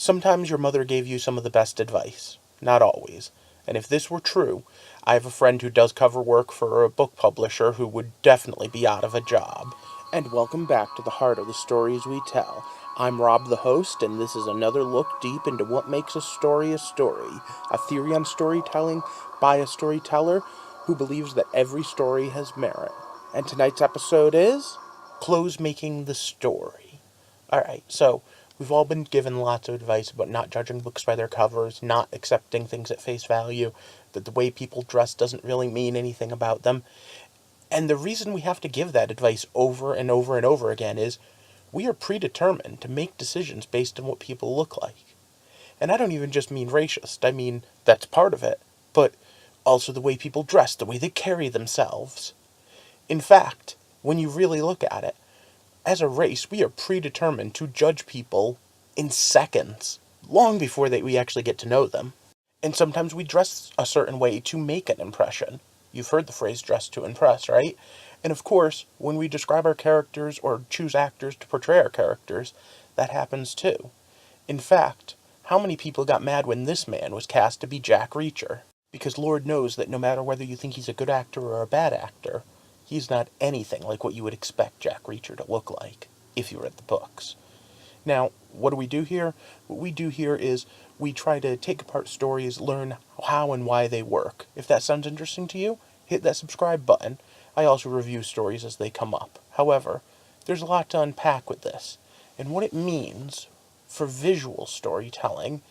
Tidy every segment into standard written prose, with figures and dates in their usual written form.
Sometimes your mother gave you some of the best advice. Not always. And if this were true, I have a friend who does cover work for a book publisher who would definitely be out of a job. And welcome back to the heart of the stories we tell. I'm Rob the host, and this is another look deep into what makes a story, a theory on storytelling by a storyteller who believes that every story has merit. And tonight's episode is Close Making the Story. Alright, so we've all been given lots of advice about not judging books by their covers, not accepting things at face value, that the way people dress doesn't really mean anything about them. And the reason we have to give that advice over and over and over again is we are predetermined to make decisions based on what people look like. And I don't even just mean racist, I mean that's part of it, but also the way people dress, the way they carry themselves. In fact, when you really look at it, as a race, we are predetermined to judge people in seconds, long before we actually get to know them. And sometimes we dress a certain way to make an impression. You've heard the phrase dress to impress, right? And of course, when we describe our characters or choose actors to portray our characters, that happens too. In fact, how many people got mad when this man was cast to be Jack Reacher? Because Lord knows that no matter whether you think he's a good actor or a bad actor, he's not anything like what you would expect Jack Reacher to look like, if you read the books. Now, what do we do here? What we do here is we try to take apart stories, learn how and why they work. If that sounds interesting to you, hit that subscribe button. I also review stories as they come up. However, there's a lot to unpack with this, and what it means for visual storytelling,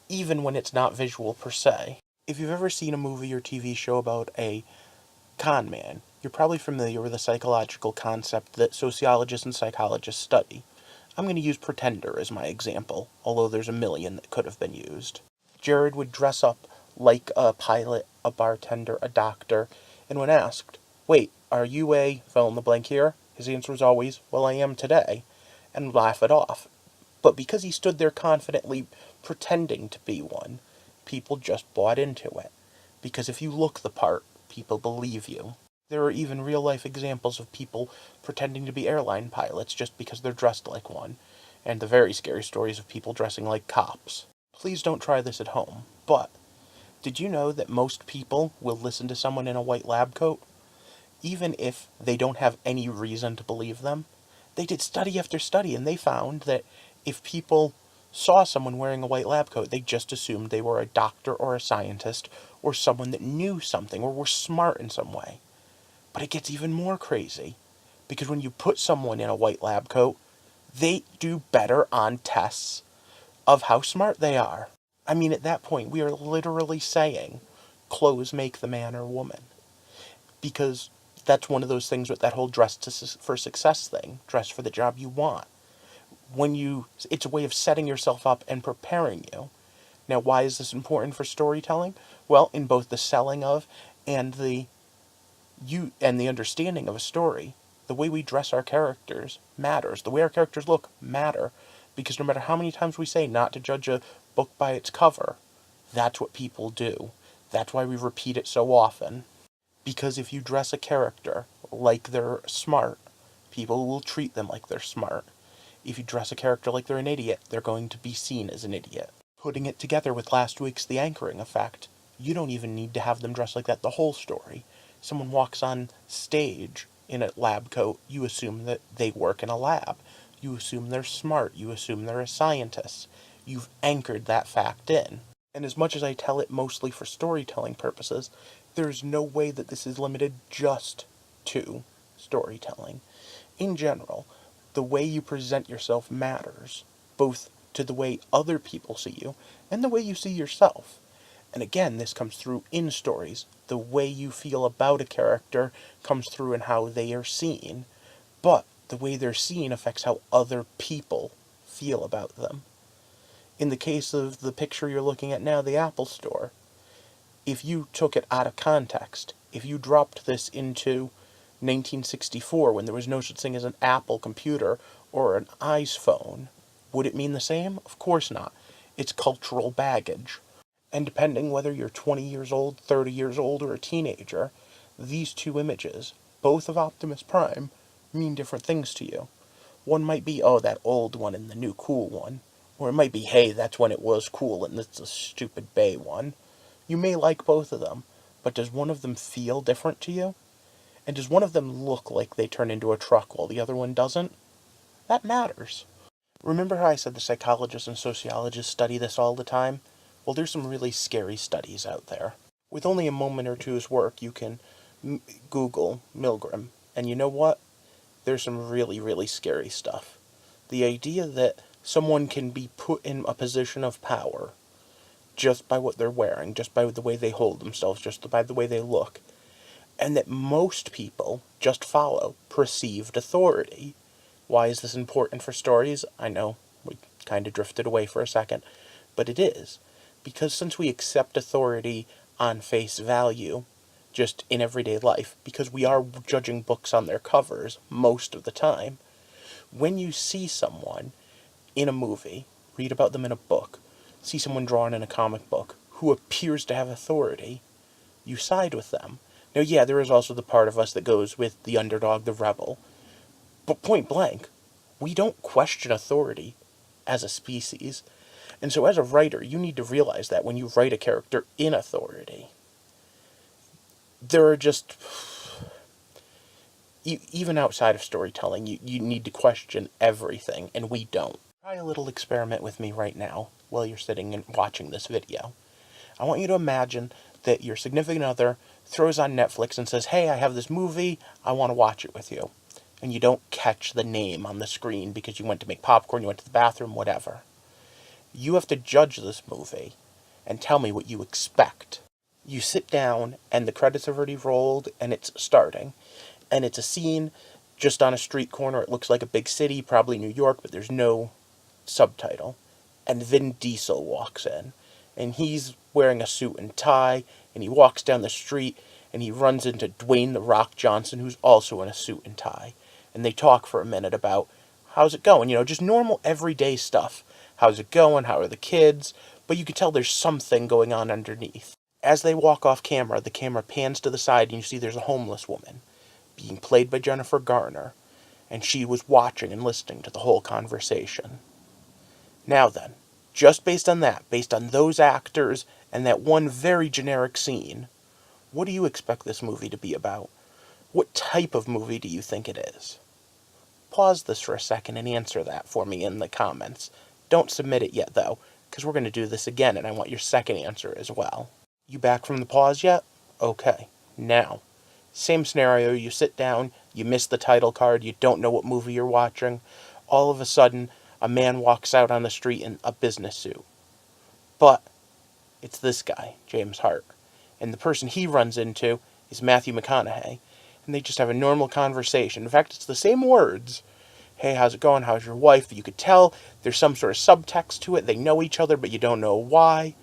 even when it's not visual per se. If you've ever seen a movie or TV show about a con man, you're probably familiar with the psychological concept that sociologists and psychologists study. I'm going to use Pretender as my example, although there's a million that could have been used. Jared would dress up like a pilot, a bartender, a doctor, and when asked, "Wait, are you a fill in the blank here?" his answer was always, "Well, I am today," and laugh it off. But because he stood there confidently pretending to be one, people just bought into it. Because if you look the part, people believe you. There are even real-life examples of people pretending to be airline pilots just because they're dressed like one, and the very scary stories of people dressing like cops. Please don't try this at home, but did you know that most people will listen to someone in a white lab coat, even if they don't have any reason to believe them? They did study after study, and they found that if people saw someone wearing a white lab coat, they just assumed they were a doctor or a scientist or someone that knew something or were smart in some way. But it gets even more crazy, because when you put someone in a white lab coat, they do better on tests of how smart they are. I mean, at that point, we are literally saying, clothes make the man or woman. Because that's one of those things with that whole for success thing, dress for the job you want. It's a way of setting yourself up and preparing you. Now, why is this important for storytelling? Well, in both the selling of and the understanding of a story, the way we dress our characters matters. The way our characters look matter. Because no matter how many times we say not to judge a book by its cover, that's what people do. That's why we repeat it so often. Because if you dress a character like they're smart, people will treat them like they're smart. If you dress a character like they're an idiot, they're going to be seen as an idiot. Putting it together with last week's The Anchoring Effect, you don't even need to have them dress like that the whole story. Someone walks on stage in a lab coat, you assume that they work in a lab. You assume they're smart. You assume they're a scientist. You've anchored that fact in. And as much as I tell it mostly for storytelling purposes, there's no way that this is limited just to storytelling. In general, the way you present yourself matters, both to the way other people see you and the way you see yourself. And again, this comes through in stories. The way you feel about a character comes through in how they are seen. But the way they're seen affects how other people feel about them. In the case of the picture you're looking at now, the Apple Store, if you took it out of context, if you dropped this into 1964 when there was no such thing as an Apple computer or an iPhone, would it mean the same? Of course not. It's cultural baggage. And depending whether you're 20 years old, 30 years old, or a teenager, these two images, both of Optimus Prime, mean different things to you. One might be, oh, that old one and the new cool one. Or it might be, hey, that's when it was cool and it's a stupid Bay one. You may like both of them, but does one of them feel different to you? And does one of them look like they turn into a truck while the other one doesn't? That matters. Remember how I said the psychologists and sociologists study this all the time? Well, there's some really scary studies out there. With only a moment or two's work, you can Google Milgram, and you know what? There's some really, really scary stuff. The idea that someone can be put in a position of power just by what they're wearing, just by the way they hold themselves, just by the way they look, and that most people just follow perceived authority. Why is this important for stories? I know, we kind of drifted away for a second, but it is. Because since we accept authority on face value, just in everyday life, because we are judging books on their covers most of the time, when you see someone in a movie, read about them in a book, see someone drawn in a comic book who appears to have authority, you side with them. Now, yeah, there is also the part of us that goes with the underdog, the rebel, but point blank, we don't question authority as a species. And so as a writer, you need to realize that when you write a character in authority, there are just, even outside of storytelling, you need to question everything, and we don't. Try a little experiment with me right now while you're sitting and watching this video. I want you to imagine that your significant other throws on Netflix and says, hey, I have this movie, I want to watch it with you. And you don't catch the name on the screen because you went to make popcorn, you went to the bathroom, whatever. You have to judge this movie and tell me what you expect. You sit down and the credits have already rolled and it's starting. And it's a scene just on a street corner. It looks like a big city, probably New York, but there's no subtitle. And Vin Diesel walks in. And he's wearing a suit and tie. And he walks down the street and he runs into Dwayne "The Rock" Johnson, who's also in a suit and tie. And they talk for a minute about how's it going, just normal everyday stuff. How's it going? How are the kids? But you can tell there's something going on underneath. As they walk off camera, the camera pans to the side and you see there's a homeless woman being played by Jennifer Garner, and she was watching and listening to the whole conversation. Now then, just based on that, based on those actors and that one very generic scene, what do you expect this movie to be about? What type of movie do you think it is? Pause this for a second and answer that for me in the comments. Don't submit it yet, though, because we're going to do this again, and I want your second answer as well. You back from the pause yet? Okay. Now, same scenario, you sit down, you miss the title card, you don't know what movie you're watching. All of a sudden, a man walks out on the street in a business suit. But it's this guy, James Hart. And the person he runs into is Matthew McConaughey. And they just have a normal conversation. In fact, it's the same words. Hey, how's it going? How's your wife? You could tell there's some sort of subtext to it. They know each other, but you don't know why.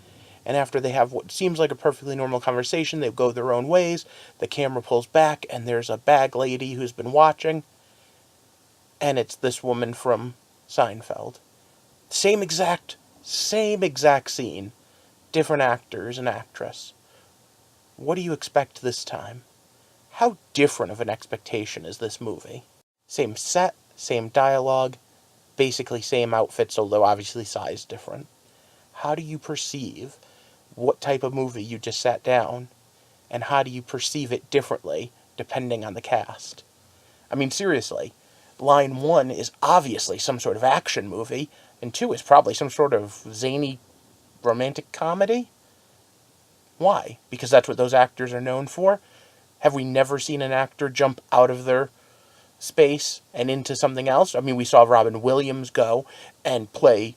And after they have what seems like a perfectly normal conversation, they go their own ways. The camera pulls back, and there's a bag lady who's been watching. And it's this woman from Seinfeld. Same exact scene. Different actors and actress. What do you expect this time? How different of an expectation is this movie? Same set, same dialogue, basically same outfits, although obviously size different. How do you perceive what type of movie you just sat down, and how do you perceive it differently depending on the cast? I mean, seriously, line 1 is obviously some sort of action movie, and 2 is probably some sort of zany romantic comedy? Why? Because that's what those actors are known for? Have we never seen an actor jump out of their space and into something else? I mean, we saw Robin Williams go and play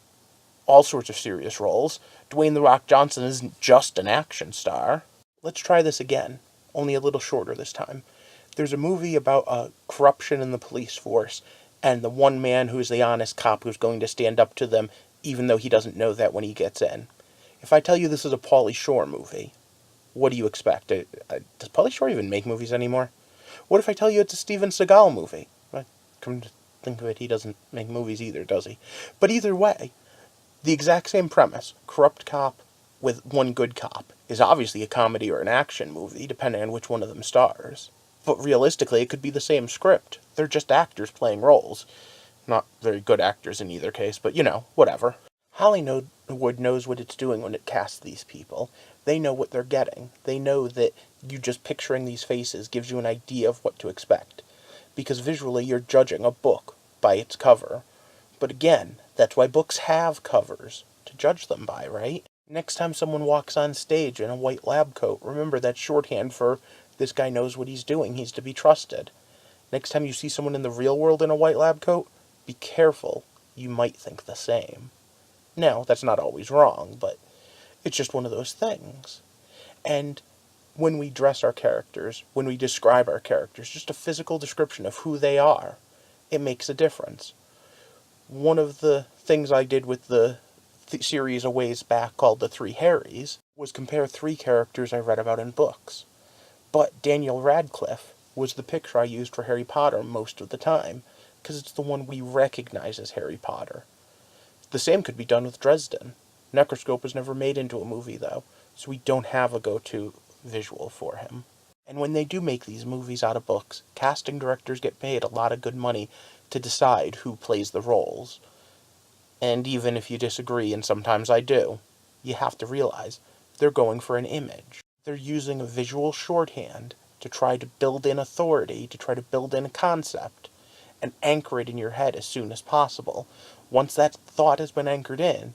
all sorts of serious roles. Dwayne "The Rock" Johnson isn't just an action star. Let's try this again, only a little shorter this time. There's a movie about corruption in the police force, and the one man who's the honest cop who's going to stand up to them, even though he doesn't know that when he gets in. If I tell you this is a Pauly Shore movie, what do you expect? Does Pauly Shore even make movies anymore? What if I tell you it's a Steven Seagal movie? Come to think of it, he doesn't make movies either, does he? But either way, the exact same premise, corrupt cop with one good cop, is obviously a comedy or an action movie, depending on which one of them stars. But realistically, it could be the same script. They're just actors playing roles. Not very good actors in either case, but whatever. Hollywood knows what it's doing when it casts these people. They know what they're getting. They know that you just picturing these faces gives you an idea of what to expect. Because visually you're judging a book by its cover. But again, that's why books have covers, to judge them by, right? Next time someone walks on stage in a white lab coat, remember that's shorthand for this guy knows what he's doing, he's to be trusted. Next time you see someone in the real world in a white lab coat, be careful, you might think the same. Now, that's not always wrong, but it's just one of those things. And when we dress our characters, when we describe our characters, just a physical description of who they are, it makes a difference. One of the things I did with the series a ways back called The Three Harrys was compare 3 characters I read about in books. But Daniel Radcliffe was the picture I used for Harry Potter most of the time, because it's the one we recognize as Harry Potter. The same could be done with Dresden. Necroscope was never made into a movie, though, so we don't have a go-to visual for him. And when they do make these movies out of books, casting directors get paid a lot of good money to decide who plays the roles. And even if you disagree, and sometimes I do, you have to realize they're going for an image. They're using a visual shorthand to try to build in authority, to try to build in a concept, and anchor it in your head as soon as possible. Once that thought has been anchored in,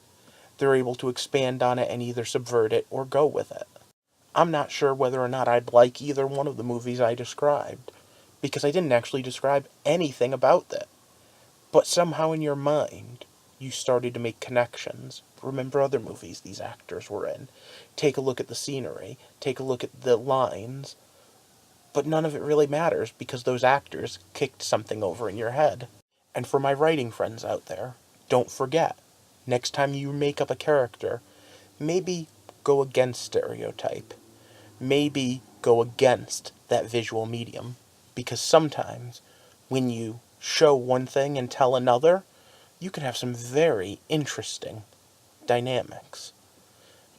they're able to expand on it and either subvert it or go with it. I'm not sure whether or not I'd like either one of the movies I described, because I didn't actually describe anything about that. But somehow in your mind, you started to make connections. Remember other movies these actors were in. Take a look at the scenery. Take a look at the lines. But none of it really matters because those actors kicked something over in your head. And for my writing friends out there, don't forget, next time you make up a character, maybe go against stereotype. Maybe go against that visual medium. Because sometimes, when you show one thing and tell another, you can have some very interesting dynamics.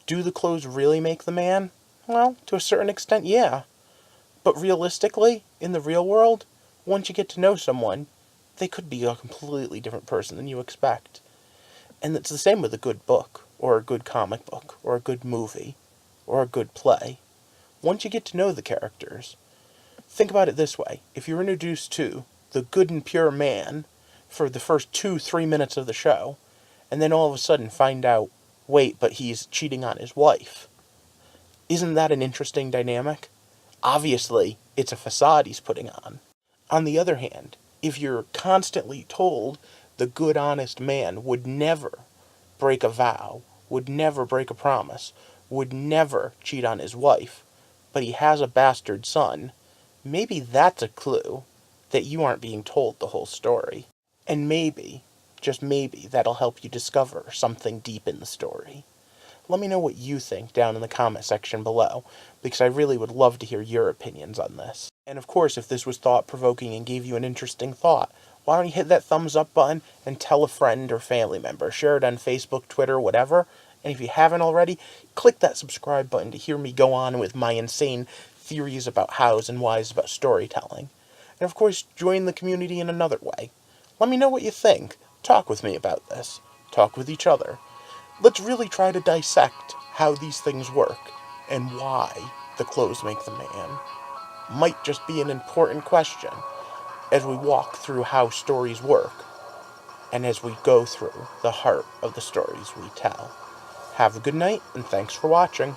Do the clothes really make the man? Well, to a certain extent, yeah. But realistically, in the real world, once you get to know someone, they could be a completely different person than you expect. And it's the same with a good book, or a good comic book, or a good movie, or a good play. Once you get to know the characters, think about it this way. If you're introduced to the good and pure man for the first 2-3 minutes of the show, and then all of a sudden find out, wait, but he's cheating on his wife. Isn't that an interesting dynamic? Obviously, it's a facade he's putting on. On the other hand, if you're constantly told the good, honest man would never break a vow, would never break a promise, would never cheat on his wife, but he has a bastard son, maybe that's a clue that you aren't being told the whole story. And maybe, just maybe, that'll help you discover something deep in the story. Let me know what you think down in the comment section below, because I really would love to hear your opinions on this. And of course, if this was thought-provoking and gave you an interesting thought, why don't you hit that thumbs up button and tell a friend or family member. Share it on Facebook, Twitter, whatever. And if you haven't already, click that subscribe button to hear me go on with my insane theories about hows and whys about storytelling. And of course, join the community in another way. Let me know what you think. Talk with me about this. Talk with each other. Let's really try to dissect how these things work and why the clothes make the man. Might just be an important question as we walk through how stories work and as we go through the heart of the stories we tell. Have a good night, and thanks for watching.